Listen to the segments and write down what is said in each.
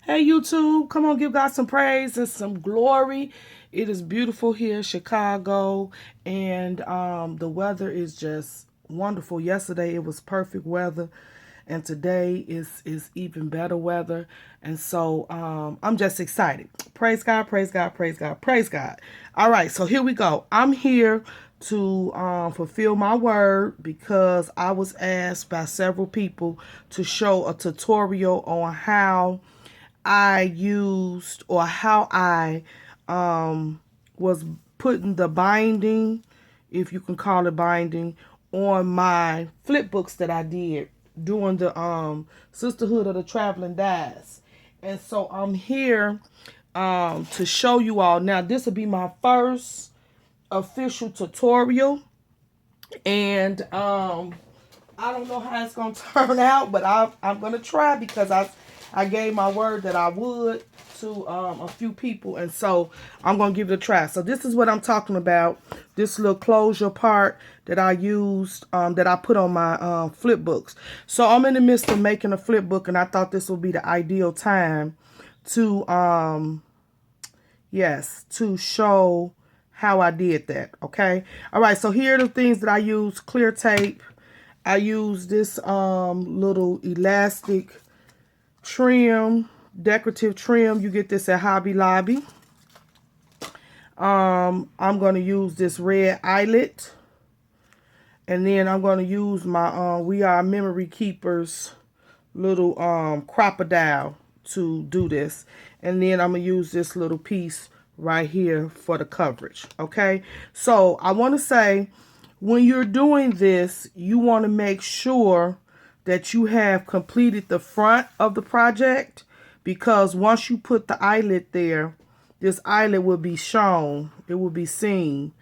Hey YouTube, come on, give God some praise and some glory. It is beautiful here in Chicago, and the weather is just wonderful. Yesterday it was perfect weather, and today is even better weather. And so I'm just excited. Praise God, praise God, praise God, praise God. All right, so here we go. I'm here to fulfill my word because I was asked by several people to show a tutorial on how I used or how I was putting the binding, if you can call it binding, on my flip books that I did during the Sisterhood of the Traveling Dies. And so I'm here to show you all. Now this will be my first official tutorial, and I don't know how it's gonna turn out, but I'm gonna try because I gave my word that I would to a few people, and so I'm gonna give it a try. So this is what I'm talking about. This little closure part that I used, that I put on my flip books. So I'm in the midst of making a flip book, and I thought this would be the ideal time to yes, to show how I did that. Okay. All right. So here are the things that I use: clear tape. I use this little elastic trim, decorative trim. You get this at Hobby Lobby. I'm going to use this red eyelet. And then I'm going to use my We Are Memory Keepers little Crop-A-Dile to do this. And then I'm going to use this little piece right here for the coverage. Okay. So I want to say, when you're doing this, you want to make sure that you have completed the front of the project, because once you put the eyelet there, this eyelet will be shown. It will be seen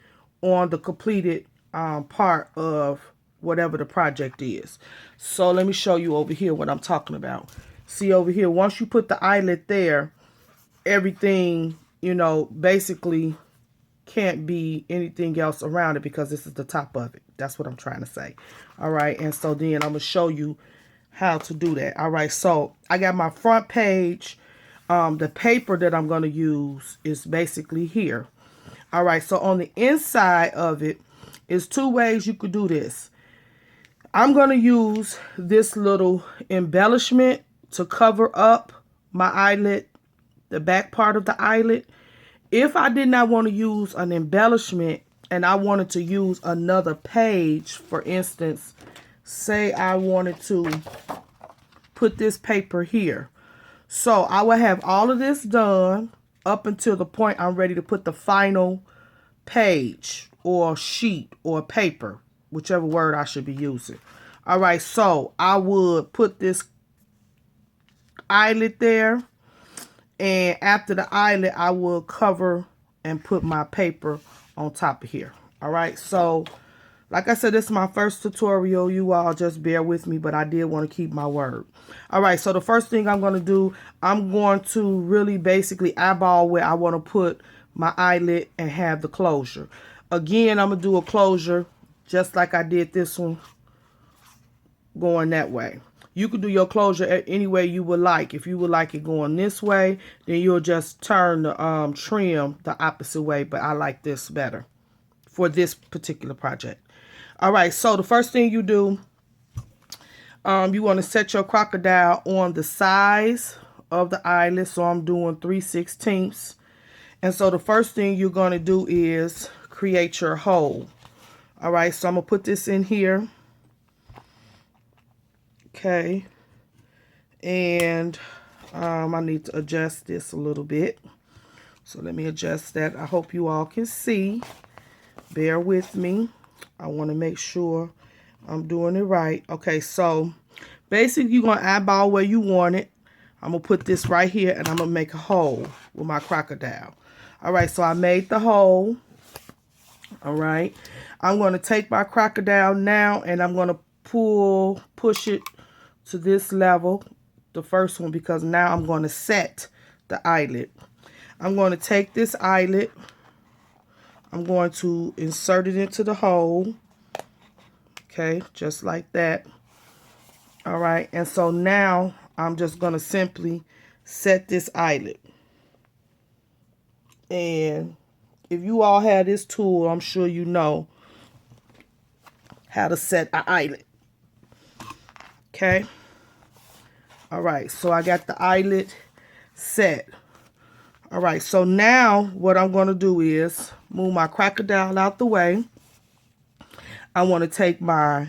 on the completed part of whatever the project is. So let me show you over here what I'm talking about. See over here, once you put the eyelet there, everything, basically can't be anything else around it because this is the top of it. That's what I'm trying to say. All right. And so then I'm going to show you how to do that. All right. So I got my front page. The paper that I'm going to use is basically here. All right. So on the inside of it is two ways you could do this. I'm going to use this little embellishment to cover up my eyelet, the back part of the eyelet. If I did not want to use an embellishment and I wanted to use another page, for instance, say I wanted to put this paper here. So I will have all of this done up until the point I'm ready to put the final page or sheet or paper, whichever word I should be using. All right, so I would put this eyelet there. And after the eyelet, I will cover and put my paper on top of here. All right. So, like I said, this is my first tutorial. You all just bear with me, but I did want to keep my word. All right. So the first thing I'm going to do, I'm going to really basically eyeball where I want to put my eyelet and have the closure. Again, I'm going to do a closure just like I did this one, going that way. You could do your closure any way you would like. If you would like it going this way, then you'll just turn the trim the opposite way. But I like this better for this particular project. All right, so the first thing you do, you want to set your Crop-A-Dile on the size of the eyelet. So I'm doing 3/16. And so the first thing you're going to do is create your hole. All right, so I'm going to put this in here. Okay, and I need to adjust this a little bit. So let me adjust that. I hope you all can see. Bear with me. I want to make sure I'm doing it right. Okay, so basically you're going to eyeball where you want it. I'm going to put this right here, and I'm going to make a hole with my Crop-A-Dile. All right, so I made the hole. All right, I'm going to take my Crop-A-Dile now, and I'm going to push it to this level, the first one, because now I'm going to set the eyelet. I'm going to take this eyelet, I'm going to insert it into the hole. Okay, just like that. All right, and so now I'm just going to simply set this eyelet. And if you all have this tool, I'm sure you know how to set an eyelet. Okay. All right. So I got the eyelet set. All right. So now what I'm going to do is move my Crop-A-Dile out the way. I want to take my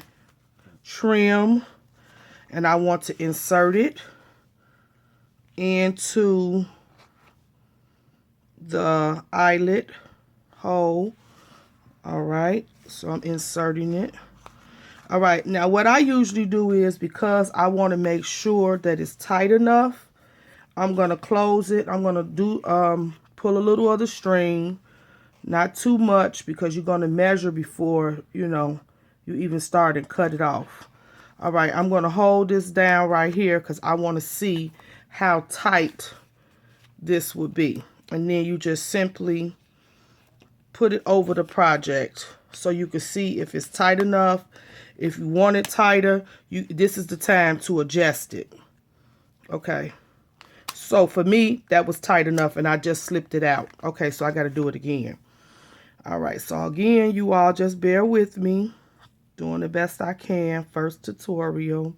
trim and I want to insert it into the eyelet hole. All right, so I'm inserting it. All right, now what I usually do is, because I want to make sure that it's tight enough, I'm going to close it. I'm going to do pull a little of the string, not too much, because you're going to measure before, you know, you even start and cut it off. All right, I'm going to hold this down right here because I want to see how tight this would be. And then you just simply put it over the project so you can see if it's tight enough. If you want it tighter, this is the time to adjust it. Okay. So for me, that was tight enough and I just slipped it out. Okay, so I got to do it again. All right, so again, you all just bear with me. Doing the best I can. First tutorial.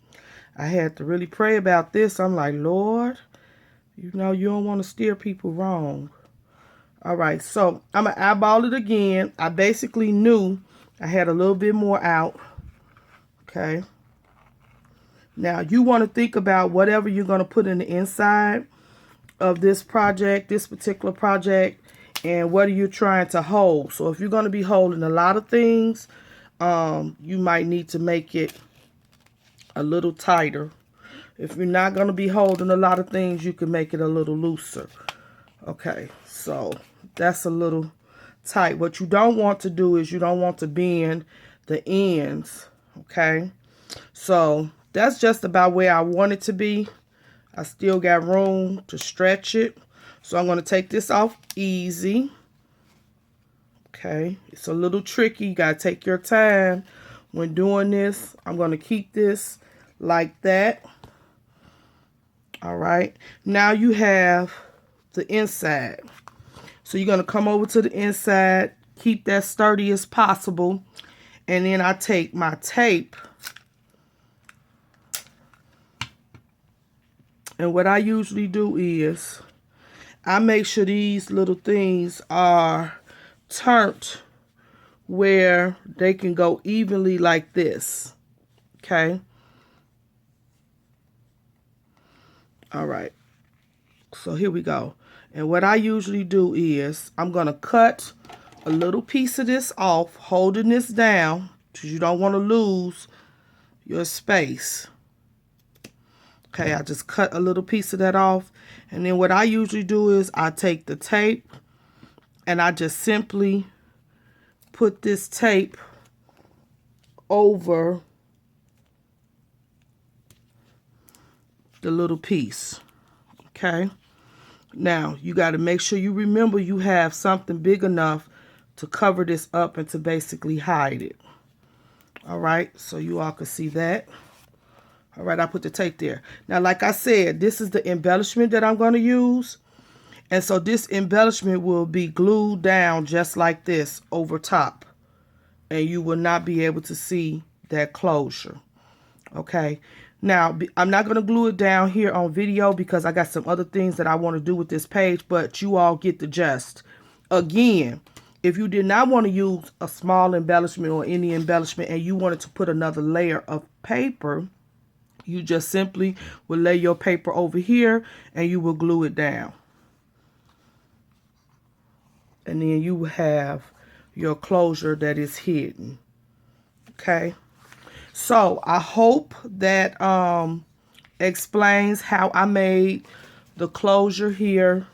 I had to really pray about this. I'm like, Lord, you know you don't want to steer people wrong. All right, so I'm going to eyeball it again. I basically knew I had a little bit more out. Okay. Now, you want to think about whatever you're going to put in the inside of this project, this particular project, and what are you trying to hold. So if you're going to be holding a lot of things, you might need to make it a little tighter. If you're not going to be holding a lot of things, you can make it a little looser. Okay, so that's a little tight. What you don't want to do is you don't want to bend the ends. Okay, so that's just about where I want it to be. I still got room to stretch it. So I'm going to take this off easy. Okay, it's a little tricky. You got to take your time when doing this. I'm going to keep this like that. All right, now you have the inside. So you're going to come over to the inside, keep that sturdy as possible. And then I take my tape. And what I usually do is I make sure these little things are turned where they can go evenly like this. Okay. All right. So here we go. And what I usually do is I'm going to cut a little piece of this off, holding this down because you don't want to lose your space. Okay, I just cut a little piece of that off. And then what I usually do is I take the tape and I just simply put this tape over the little piece. Okay. Now, you got to make sure you remember you have something big enough to cover this up and to basically hide it. All right, so you all can see that. All right, I put the tape there. Now, like I said, this is the embellishment that I'm going to use. And so this embellishment will be glued down just like this over top. And you will not be able to see that closure. Okay. Now, I'm not going to glue it down here on video because I got some other things that I want to do with this page. But you all get the gist. Again, if you did not want to use a small embellishment or any embellishment and you wanted to put another layer of paper, you just simply will lay your paper over here and you will glue it down. And then you will have your closure that is hidden. Okay. So I hope that explains how I made the closure here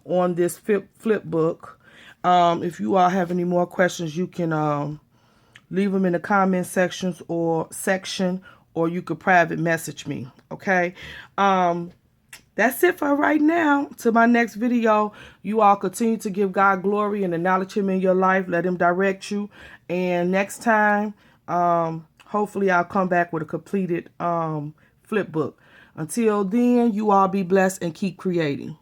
on this flip book. If you all have any more questions, you can leave them in the comment sections or you could private message me. Okay. That's it for right now. To my next video, you all continue to give God glory and acknowledge him in your life. Let him direct you. And next time, hopefully I'll come back with a completed flip book. Until then, you all be blessed and keep creating.